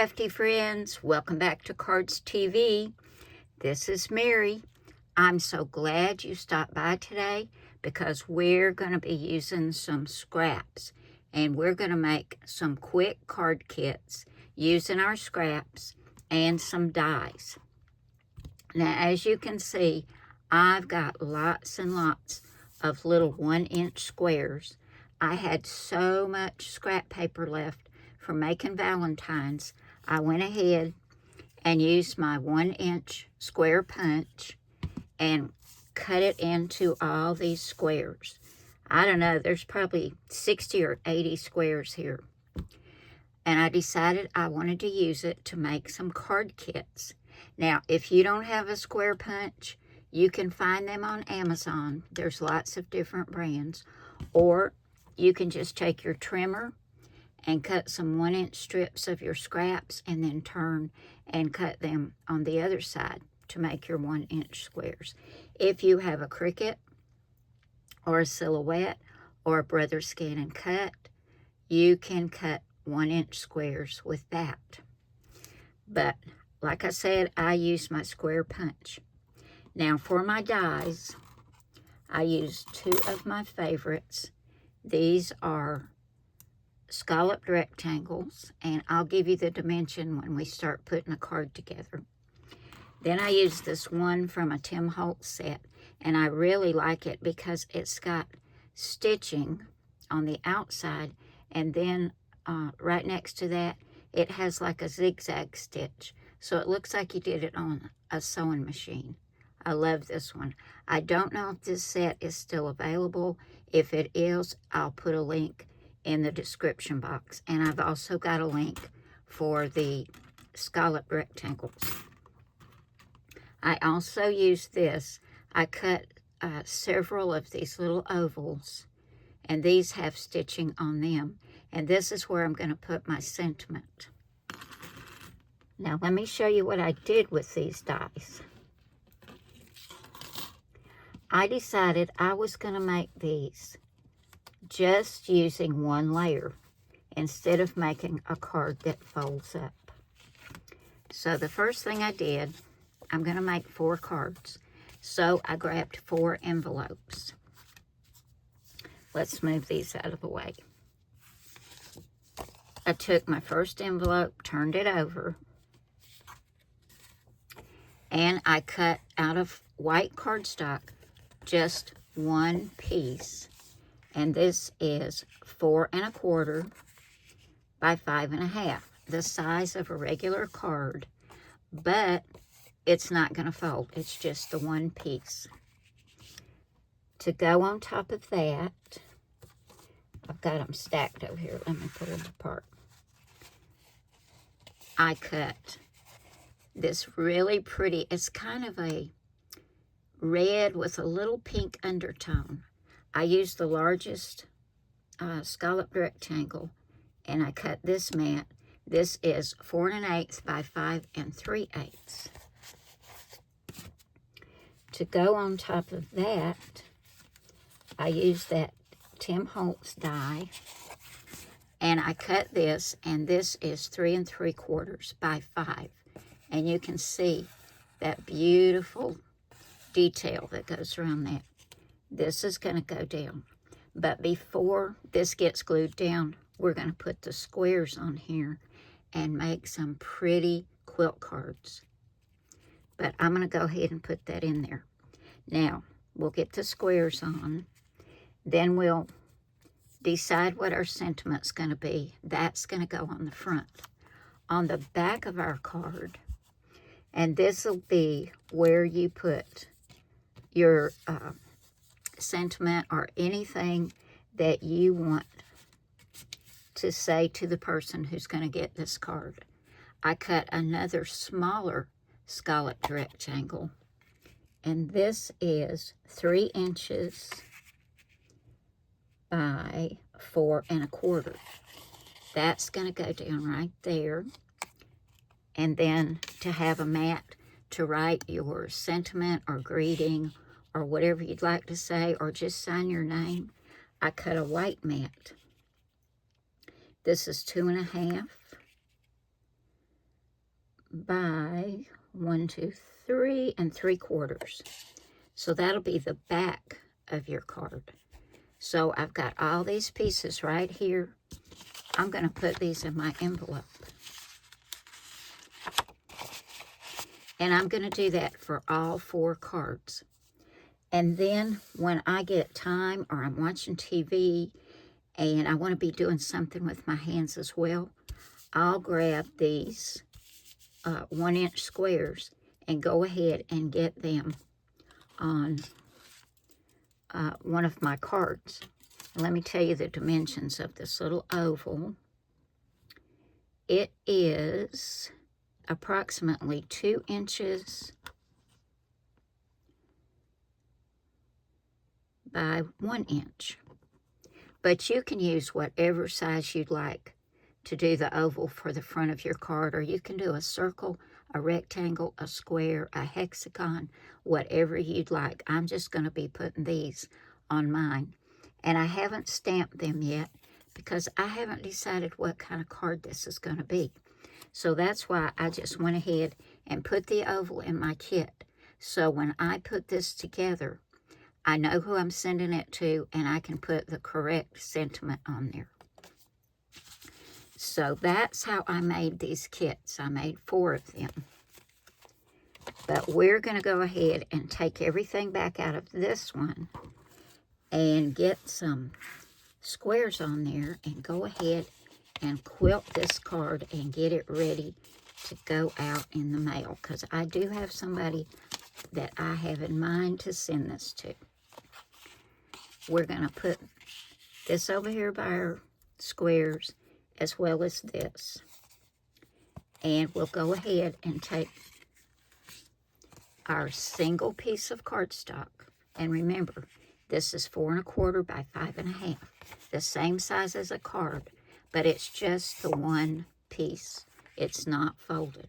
crafty friends, welcome back to Cardz TV. This is Mary. I'm so glad you stopped by today because we're going to be using some scraps and we're going to make some quick card kits using our scraps and some dies. Now, as you can see, I've got lots and lots of little 1-inch squares. I had so much scrap paper left for making Valentine's. I went ahead and used my 1-inch square punch and cut it into all these squares. I don't know, there's probably 60 or 80 squares here. And I decided I wanted to use it to make some card kits. Now, if you don't have a square punch, you can find them on Amazon. There's lots of different brands. Or you can just take your trimmer and cut some 1-inch strips of your scraps and then turn and cut them on the other side to make your 1-inch squares. If you have a Cricut or a Silhouette or a Brothers Scan and Cut, you can cut 1-inch squares with that. But like I said, I use my square punch. Now for my dies, I used 2 of my favorites. These are scalloped rectangles, and I'll give you the dimension when we start putting a card together. Then I used this one from a Tim Holtz set, and I really like it because it's got stitching on the outside, and then right next to that, it has like a zigzag stitch. So it looks like you did it on a sewing machine. I love this one. I don't know if this set is still available. If it is, I'll put a link in the description box. And I've also got a link for the scalloped rectangles. I also used this. I cut several of these little ovals, and these have stitching on them. And this is where I'm going to put my sentiment. Now let me show you what I did with these dies. I decided I was going to make these just using one layer instead of making a card that folds up. So the first thing I did, I'm going to make 4 cards. So I grabbed 4 envelopes. Let's move these out of the way. I took my first envelope, turned it over, and I cut out of white cardstock just 1 piece. And this is 4 1/4 by 5 1/2, the size of a regular card, but it's not going to fold. It's just the 1 piece. To go on top of that, I've got them stacked over here. Let me pull them apart. I cut this really pretty, it's kind of a red with a little pink undertone. I used the largest scalloped rectangle, and I cut this mat. This is 4 1/8 by 5 3/8. To go on top of that, I used that Tim Holtz die, and I cut this, and this is 3 3/4 by 5. And you can see that beautiful detail that goes around that. This is going to go down. But before this gets glued down, we're going to put the squares on here and make some pretty quilt cards. But I'm going to go ahead and put that in there. Now, we'll get the squares on. Then we'll decide what our sentiment's going to be. That's going to go on the front. On the back of our card, and this will be where you put your sentiment or anything that you want to say to the person who's going to get this card. I cut another smaller scalloped rectangle, and this is 3 inches by 4 1/4. That's going to go down right there. And then to have a mat to write your sentiment or greeting or whatever you'd like to say, or just sign your name, I cut a white mat. This is 2 1/2 by 1, 2, 3 3/4. So that'll be the back of your card. So I've got all these pieces right here. I'm going to put these in my envelope. And I'm going to do that for all 4 cards. And then when I get time or I'm watching TV and I want to be doing something with my hands as well, I'll grab these 1-inch squares and go ahead and get them on one of my cards. And let me tell you the dimensions of this little oval. It is approximately 2 inches by 1 inch. But you can use whatever size you'd like to do the oval for the front of your card, or you can do a circle, a rectangle, a square, a hexagon, whatever you'd like. I'm just going to be putting these on mine. And I haven't stamped them yet because I haven't decided what kind of card this is going to be. So that's why I just went ahead and put the oval in my kit. So when I put this together, I know who I'm sending it to, and I can put the correct sentiment on there. So that's how I made these kits. I made 4 of them. But we're going to go ahead and take everything back out of this one and get some squares on there and go ahead and quilt this card and get it ready to go out in the mail, because I do have somebody that I have in mind to send this to. We're going to put this over here by our squares as well as this. And we'll go ahead and take our single piece of cardstock. And remember, this is 4 1/4 by 5 1/2. The same size as a card, but it's just the one piece. It's not folded.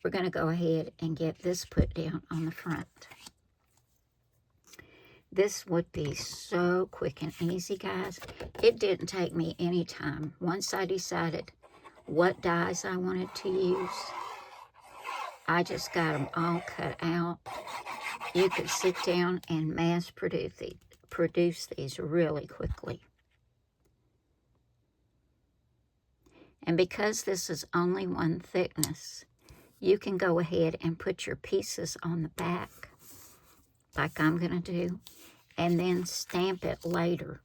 We're going to go ahead and get this put down on the front. This would be so quick and easy, guys. It didn't take me any time. Once I decided what dies I wanted to use, I just got them all cut out. You could sit down and mass produce these really quickly. And because this is only one thickness, you can go ahead and put your pieces on the back, like I'm going to do, and then stamp it later.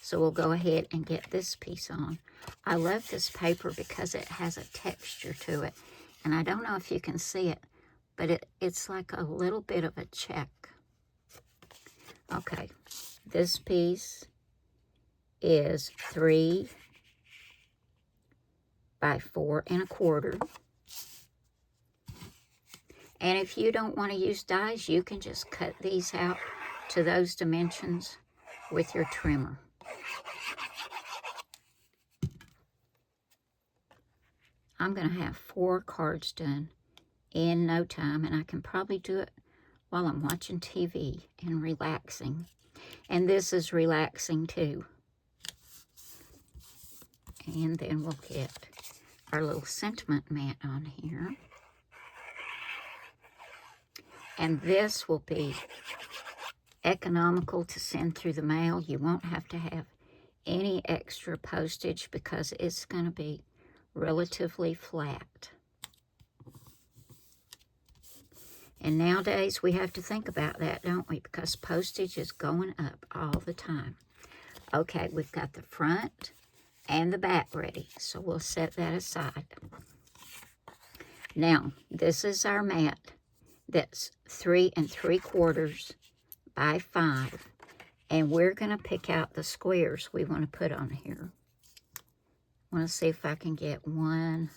So we'll go ahead and get this piece on. I love this paper because it has a texture to it. And I don't know if you can see it, but it's like a little bit of a check. Okay, this piece is 3 by 4 1/4. And if you don't want to use dies, you can just cut these out to those dimensions with your trimmer. I'm going to have 4 cards done in no time, and I can probably do it while I'm watching TV and relaxing. And this is relaxing too. And then we'll get our little sentiment mat on here. And this will be economical to send through the mail. You won't have to have any extra postage because it's going to be relatively flat. And nowadays we have to think about that, don't we? Because postage is going up all the time. Okay, we've got the front and the back ready, so we'll set that aside. Now, this is our mat that's 3 3/4 by 5, and we're going to pick out the squares we want to put on here. I want to see if I can get one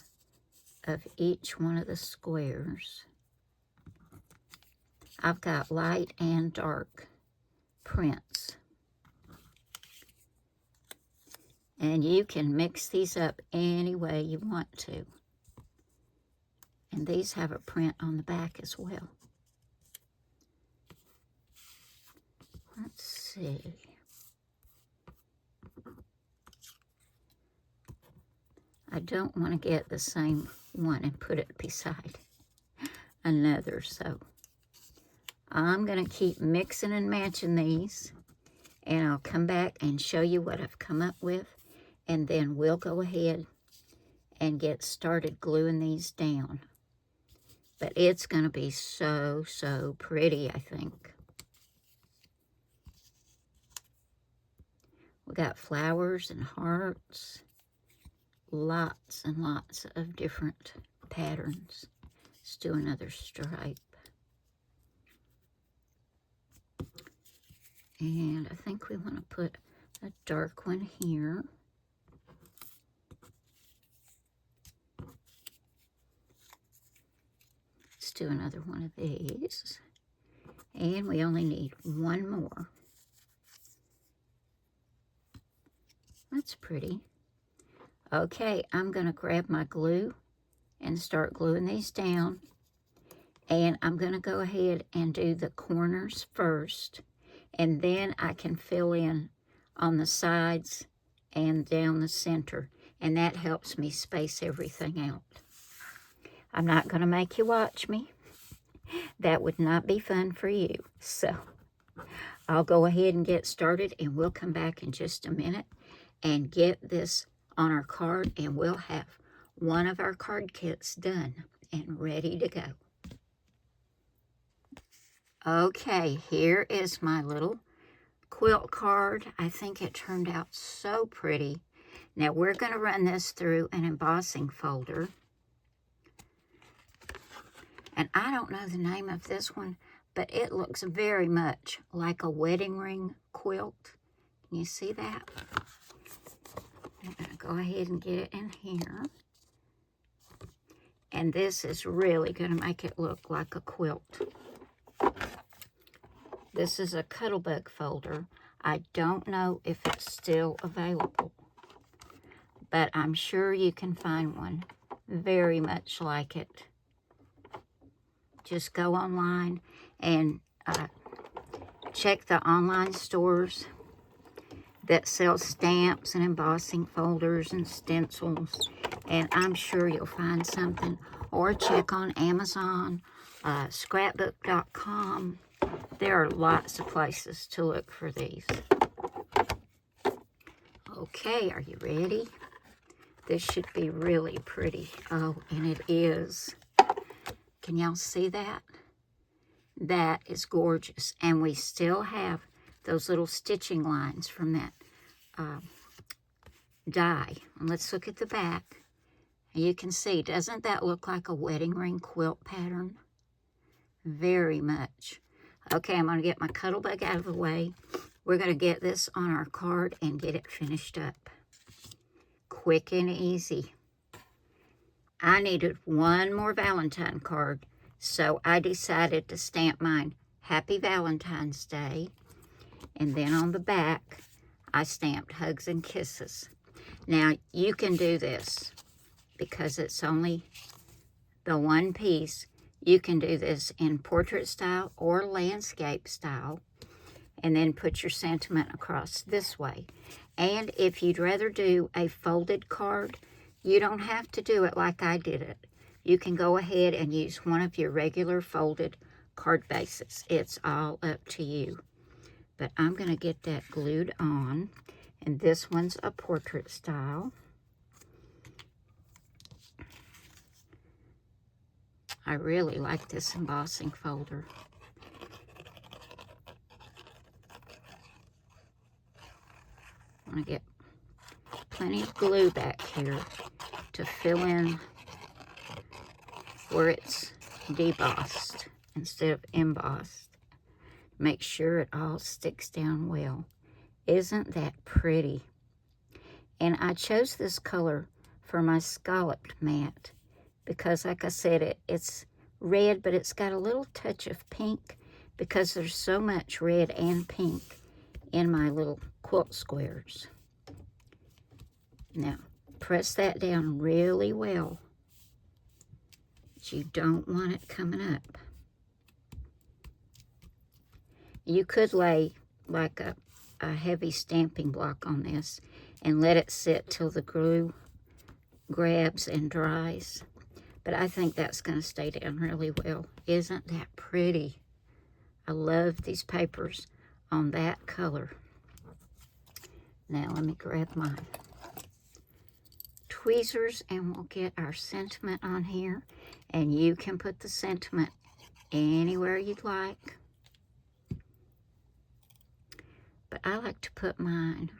of each one of the squares. I've got light and dark prints. And you can mix these up any way you want to. And these have a print on the back as well. Let's see. I don't want to get the same one and put it beside another, so I'm going to keep mixing and matching these, and I'll come back and show you what I've come up with, and then we'll go ahead and get started gluing these down. But it's going to be so, so pretty, I think. We got flowers and hearts, lots and lots of different patterns. Let's do another stripe. And I think we want to put a dark one here. Let's do another one of these. And we only need one more. That's pretty. Okay, I'm going to grab my glue and start gluing these down. And I'm going to go ahead and do the corners first. And then I can fill in on the sides and down the center. And that helps me space everything out. I'm not going to make you watch me. That would not be fun for you. So I'll go ahead and get started, and we'll come back in just a minute and get this on our card, and we'll have one of our card kits done and ready to go. Okay, here is my little quilt card. I think it turned out so pretty. Now we're going to run this through an embossing folder. And I don't know the name of this one, but it looks very much like a wedding ring quilt. Can you see that? I'm going to go ahead and get it in here. And this is really going to make it look like a quilt. This is a Cuttlebug folder. I don't know if it's still available, but I'm sure you can find one very much like it. Just go online and check the online stores that sell stamps and embossing folders and stencils, and I'm sure you'll find something. Or check on Amazon, scrapbook.com. There are lots of places to look for these. Okay, are you ready? This should be really pretty. Oh, and it is. Can y'all see that? That is gorgeous. And we still have those little stitching lines from that die. And let's look at the back. You can see, doesn't that look like a wedding ring quilt pattern? Very much. Okay, I'm going to get my Cuttlebug out of the way. We're going to get this on our card and get it finished up. Quick and easy. I needed one more Valentine card, so I decided to stamp mine Happy Valentine's Day. And then on the back, I stamped Hugs and Kisses. Now, you can do this because it's only the one piece. You can do this in portrait style or landscape style, and then put your sentiment across this way. And if you'd rather do a folded card, you don't have to do it like I did it. You can go ahead and use one of your regular folded card bases. It's all up to you. But I'm going to get that glued on. And this one's a portrait style. I really like this embossing folder. I'm going to get plenty of glue back here to fill in where it's debossed instead of embossed. Make sure it all sticks down well. Isn't that pretty? And I chose this color for my scalloped mat because, like I said, it's red, but it's got a little touch of pink because there's so much red and pink in my little quilt squares. Now, press that down really well. But you don't want it coming up. You could lay like a heavy stamping block on this and let it sit till the glue grabs and dries. But I think that's going to stay down really well. Isn't that pretty? I love these papers on that color. Now let me grab my tweezers and we'll get our sentiment on here. And you can put the sentiment anywhere you'd like. But I like to put mine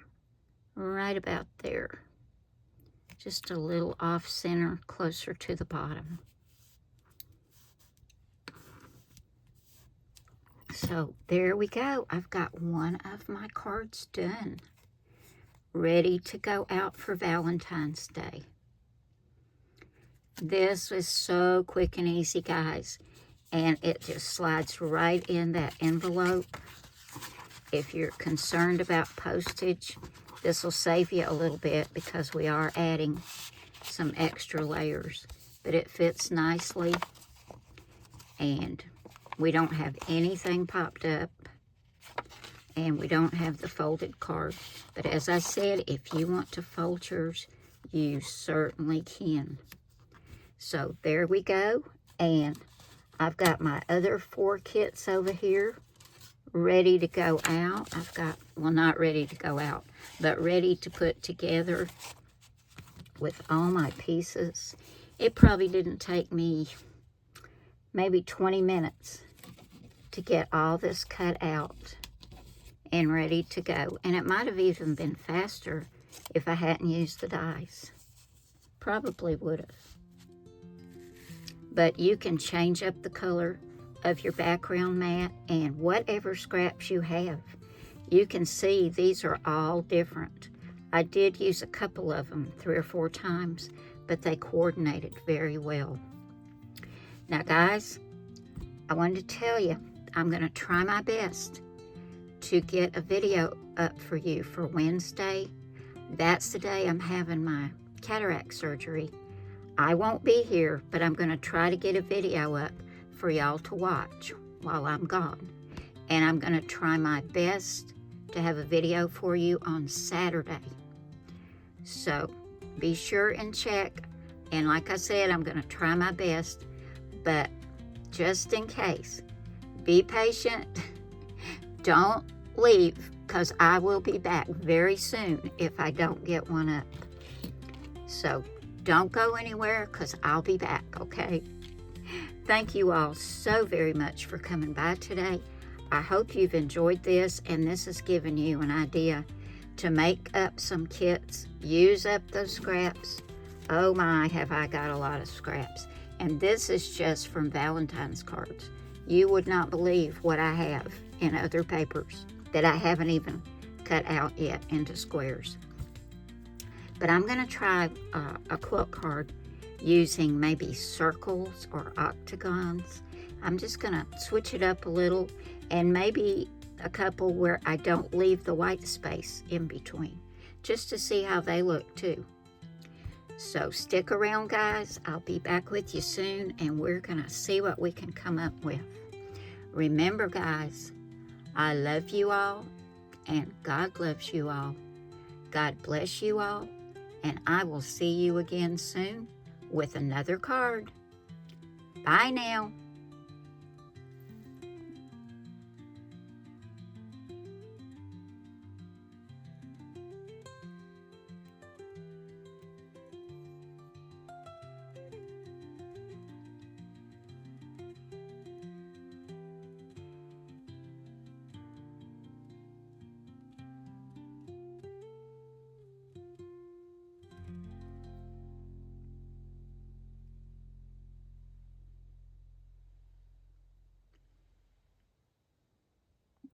right about there. Just a little off center, closer to the bottom. So there we go. I've got one of my cards done. Ready to go out for Valentine's Day. This is so quick and easy, guys. And it just slides right in that envelope. If you're concerned about postage, this will save you a little bit because we are adding some extra layers. But it fits nicely. And we don't have anything popped up. And we don't have the folded card. But as I said, if you want to fold yours, you certainly can. So there we go. And I've got my other 4 kits over here ready to go out. I've got, well, not ready to go out, but ready to put together with all my pieces. It probably didn't take me maybe 20 minutes to get all this cut out and ready to go. And it might have even been faster if I hadn't used the dies. Probably would have. But you can change up the color of your background mat and whatever scraps you have. You can see these are all different. I did use a couple of them 3 or 4 times, but they coordinated very well. Now guys, I wanted to tell you, I'm going to try my best to get a video up for you for Wednesday. That's the day I'm having my cataract surgery. I won't be here, but I'm going to try to get a video up for y'all to watch while I'm gone. And I'm going to try my best to have a video for you on Saturday. So be sure and check. And like I said, I'm going to try my best. But just in case, be patient. Don't leave, because I will be back very soon if I don't get one up. So don't go anywhere, because I'll be back, okay? Thank you all so very much for coming by today. I hope you've enjoyed this, and this has given you an idea to make up some kits. Use up those scraps. Oh my, have I got a lot of scraps. And this is just from Valentine's cards. You would not believe what I have in other papers that I haven't even cut out yet into squares. But I'm going to try a quilt card using maybe circles or octagons. I'm just going to switch it up a little, and maybe a couple where I don't leave the white space in between, just to see how they look too. So stick around, guys. I'll be back with you soon, and we're going to see what we can come up with. Remember, guys, I love you all, and God loves you all. God bless you all, and I will see you again soon with another card. Bye now.